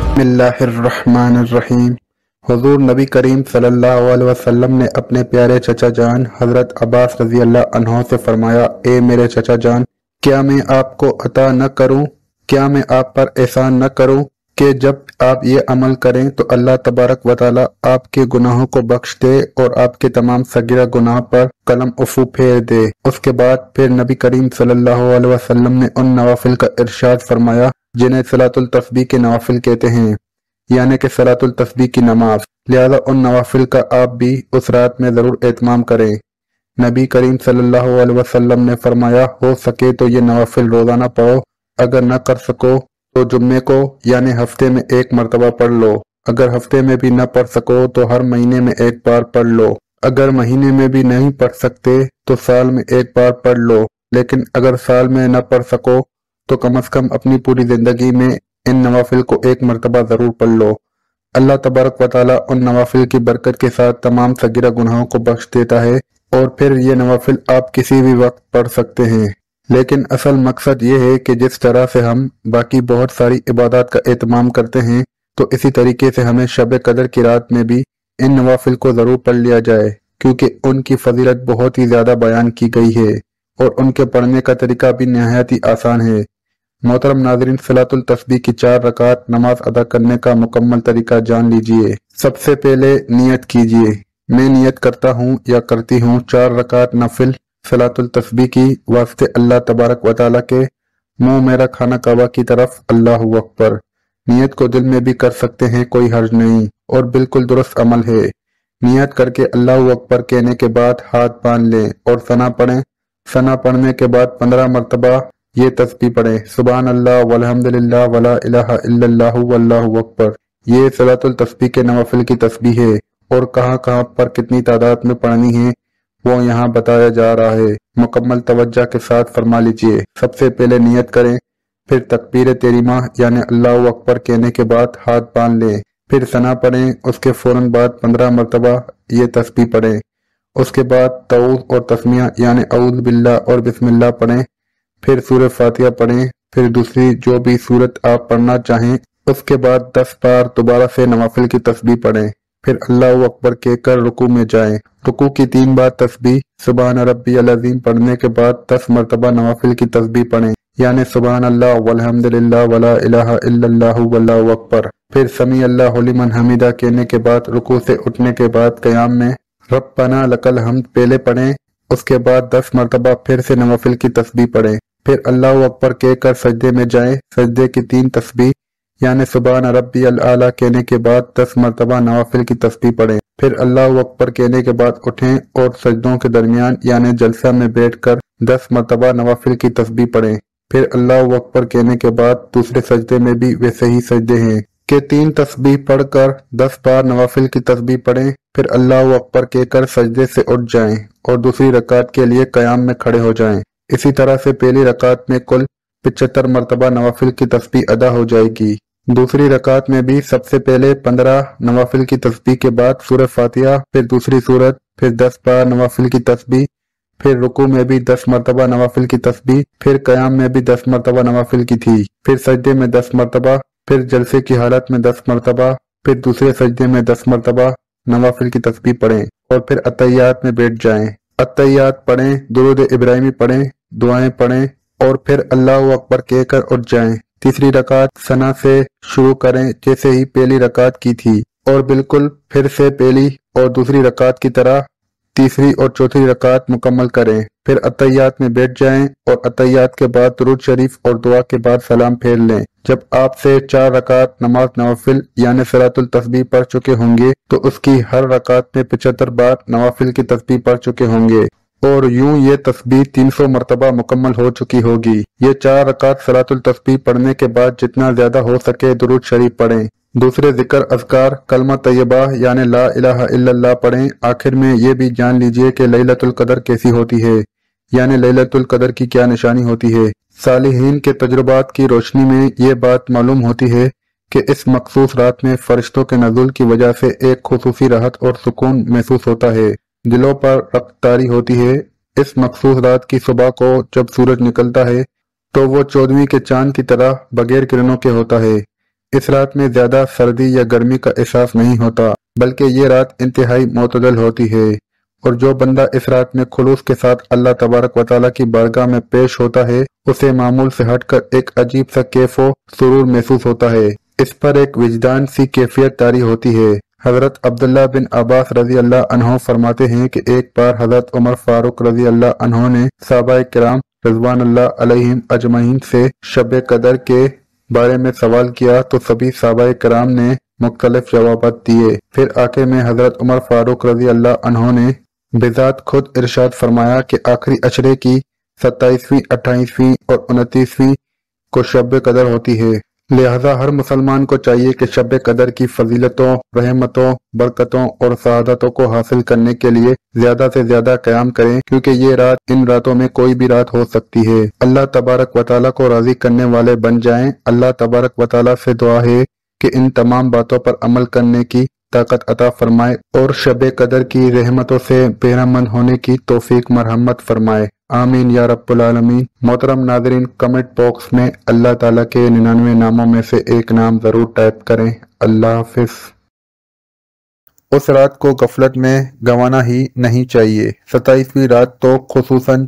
बिस्मिल्लाहिर्रहमानिर्रहीम। हुजूर नबी करीम सल्लल्लाहु अलैहि वसल्लम ने अपने प्यारे चचा जान हजरत अब्बास रजी अल्लाह अन्हो से फरमाया, ए मेरे चचा जान, क्या मैं आपको अता न करूं, क्या मैं आप पर एहसान न करूं कि जब आप ये अमल करें तो अल्लाह तबारक व तआला आपके गुनाहों को बख्श दे और आपके तमाम सगीरा गुनाह पर कलम उफू फेर दे। उसके बाद फिर नबी करीम सल्लल्लाहु अलैहि वसल्लम ने उन नवाफिल का इरशाद फरमाया जिन्हें सलातुल तस्बीह के नवाफिल कहते हैं, यानी कि सलातुल तस्बीह की नमाज। लिहाजा उन नवाफिल का आप भी उस रात में जरूर एहतमाम करें। नबी करीम सल्लल्लाहु अलैहि वसल्लम ने फरमाया, हो सके तो ये नवाफिल रोजाना पढ़ो, अगर न कर सको तो जुम्मे को यानी हफ्ते में एक मरतबा पढ़ लो। अगर हफ्ते में भी न पढ़ सको तो हर महीने में एक बार पढ़ लो। अगर महीने में भी नहीं पढ़ सकते तो साल में एक बार पढ़ लो। लेकिन अगर साल में न पढ़ सको तो कम से कम अपनी पूरी जिंदगी में इन नवाफिल को एक मरतबा जरूर पढ़ लो। अल्लाह तबारक व तआला उन नवाफिल की बरकत के साथ तमाम सगीरा गुनाहों को बख्श देता है और फिर ये नवाफिल आप किसी भी वक्त पढ़ सकते हैं। लेकिन असल मकसद ये है कि जिस तरह से हम बाकी बहुत सारी इबादत का एहतमाम करते हैं तो इसी तरीके से हमें शब कदर की रात में भी इन नवाफिल को जरूर पढ़ लिया जाए, क्योंकि उनकी फजीलत बहुत ही ज्यादा बयान की गई है और उनके पढ़ने का तरीका भी निहायत ही आसान है। मोहतरम नाज़रीन, सलातुल तस्बीह की 4 रकात नमाज अदा करने का मुकम्मल तरीका जान लीजिए। सबसे पहले नियत कीजिए। मैं नियत करता हूँ या करती हूँ 4 रकात नफिल सलातुल तस्बीह की वास्ते अल्लाह तबारक व तआला के, मुंह मेरा खाना काबा की तरफ, अल्लाहु अकबर। नियत को दिल में भी कर सकते हैं, कोई हर्ज नहीं और बिल्कुल दुरुस्त अमल है। नियत करके अल्लाहु अकबर कहने के बाद हाथ बांध लें और सना पढ़ें। सना पढ़ने के बाद 15 मरतबा ये तस्बीह पढ़ें, सुभान अल्लाह वल्हम्दुलिल्लाह वला इलाहा इल्लल्लाहु वल्लाहु अकबर। ये सलातुल तस्बीह के नवाफिल की तस्बीह है और कहाँ कहाँ पर कितनी तादाद में पढ़नी है वो यहाँ बताया जा रहा है। मुकम्मल तवज्जो के साथ फरमा लीजिए। सबसे पहले नियत करें, फिर तकबीर तहरीमा यानी अल्लाहु अकबर कहने के बाद हाथ बांध लें, फिर सना पढ़ें। उसके फौरन बाद 15 मरतबा ये तस्बीह पढ़ें। उसके बाद तऊज़ और तस्मिया यानी औज़ बिल्लाह और बिस्मिल्लाह पढ़ें। फिर सूरह फातिहा पढ़ें, फिर दूसरी जो भी सूरत आप पढ़ना चाहें। उसके बाद 10 बार दोबारा से नवाफिल की तस्बीह पढ़ें। फिर अल्लाहु अकबर कहकर रुकू में जाएं। रुकू की 3 बार तस्बीह सुभान रब्बियल अज़ीम पढ़ने के बाद 10 मरतबा नवाफिल की तस्बीह पढ़ें, यानी सुभान अल्लाह वल्हम्दुलिल्लाह वला इलाहा इल्लल्लाहु वल्लाहु अकबर। फिर समी अल्लाहु लिमन हमीदा कहने के बाद रुकू से उठने के बाद क़याम में रब्बना लकल हम्द पहले पढ़ें। उसके बाद 10 मरतबा फिर से नवाफिल की तस्बीह पढ़ें। फिर अल्लाहु अकबर कहकर सजदे में जाएं। सजदे की 3 तस्बीह यानी सुभान रब्बियल आला कहने के बाद 10 मरतबा नवाफिल की तस्बीह पढ़ें। फिर अल्लाहु अकबर कहने के बाद उठें और सजदों के दरमियान यानी जलसा में बैठकर 10 मरतबा नवाफिल की तस्बीह पढ़ें। फिर अल्लाहु अकबर कहने के बाद दूसरे सजदे में भी वैसे ही सजदे हैं कि 3 तस्बीह पढ़कर 10 बार नवाफिल की तस्बीह पढ़ें। फिर अल्लाहु अकबर कहकर सजदे से उठ जाएं और दूसरी रकात के लिए क़याम में खड़े हो जाएं। इसी तरह से पहली रकात में कुल 75 मरतबा नवाफिल की तस्बीह अदा हो जाएगी। दूसरी रकात में भी सबसे पहले 15 नवाफिल की तस्बीह के बाद सूरह फातिहा, फिर दूसरी सूरत, फिर 10 बार नवाफिल की तस्बीह, फिर रुकू में भी 10 मरतबा नवाफिल की तस्बीह, फिर क़याम में भी 10 मरतबा नवाफिल की थी, फिर सजदे में 10 मरतबा, फिर जलसे की हालत में 10 मरतबा, फिर दूसरे सजदे में 10 मरतबा नवाफिल की तस्बीह पढ़ें और फिर अत्तहियात में बैठ जाएं। अत्तहियात पढ़ें, दुरूद इब्राहिमी पढ़ें, दुआएं पढ़ें और फिर अल्लाहु अकबर कहकर उठ जाएं। तीसरी रकात सना से शुरू करें जैसे ही पहली रकात की थी और बिल्कुल फिर से पहली और दूसरी रकात की तरह तीसरी और चौथी रकात मुकम्मल करें। फिर अत्तहियात में बैठ जाएं और अत्तहियात के बाद दुरूद शरीफ और दुआ के बाद सलाम फेर लें। जब आपसे 4 रकात नमाज नवाफिल यानी सलातुल तस्बीह पढ़ चुके होंगे तो उसकी हर रकात में 75 बार नवाफिल की तस्बीह पढ़ चुके होंगे और यूं ये तस्बीह 300 मरतबा मुकम्मल हो चुकी होगी। ये 4 रकात सलातुल तस्बीह पढ़ने के बाद जितना ज्यादा हो सके दुरूद शरीफ पढ़ें। दूसरे जिक्र अज़कार कलमा तैयबा यानी ला इलाहा इल्लल्लाह पढ़ें। आखिर में ये भी जान लीजिए कि लैलतुल कदर कैसी होती है, यानी लैलतुल कदर की क्या निशानी होती है। सालिहीन के तजुर्बात की रोशनी में ये बात मालूम होती है कि इस मखसूस रात में फरिश्तों के नज़ुल की वजह से एक खुसूसी राहत और सुकून महसूस होता है, दिलों पर रफ्तारी होती है। इस मखसूस रात की सुबह को जब सूरज निकलता है तो वो 14वीं के चांद की तरह बगैर किरणों के होता है। اس رات میں زیادہ سردی یا گرمی کا احساس نہیں ہوتا، بلکہ یہ رات انتہائی معتدل ہوتی ہے، اور جو بندہ اس رات میں خلوص کے ساتھ اللہ تبارک و تعالیٰ کی بارگاہ میں پیش ہوتا ہے، اسے معمول سے ہٹ کر ایک عجیب سا کیف و سرور محسوس ہوتا ہے۔ اس پر ایک وجدان سی کیفیت طاری ہوتی ہے۔ حضرت عبداللہ بن عباس رضی اللہ عنہ فرماتے ہیں کہ ایک بار حضرت عمر فاروق رضی اللہ عنہ نے صحابہ کرام رضوان اللہ علیہم اجمعین سے شب قدر کے بارے میں سوال کیا تو سبھی صحابہ کرام نے مختلف جوابات دیے۔ پھر آخر میں حضرت عمر فاروق رضی اللہ عنہ نے بذات خود ارشاد فرمایا کہ آخری عشرے کی 27ویں، 28ویں اور 29ویں کو شب قدر ہوتی ہے، لہذا ہر مسلمان کو چاہیے کہ شب قدر کی فضیلتوں، رحمتوں، برکتوں اور سعادتوں کو حاصل کرنے کے لیے زیادہ سے زیادہ قیام کریں، کیونکہ یہ رات ان راتوں میں کوئی بھی رات ہو سکتی ہے۔ اللہ تبارک و تعالیٰ کو راضی کرنے والے بن جائیں۔ اللہ تبارک و تعالیٰ سے دعا ہے کہ ان تمام باتوں پر عمل کرنے کی طاقت عطا فرمائے اور شب قدر کی رحمتوں سے بہرہ مند ہونے کی توفیق مرحمت فرمائے، آمین یا رب العالمین۔ محترم ناظرین، کمنٹ باکس میں اللہ تعالیٰ کے 99 ناموں میں سے ایک نام ضرور ٹائپ کریں۔ اللہ حافظ۔ اس رات کو غفلت میں گنوانا ہی نہیں چاہیے۔ 27ویں رات تو خصوصاً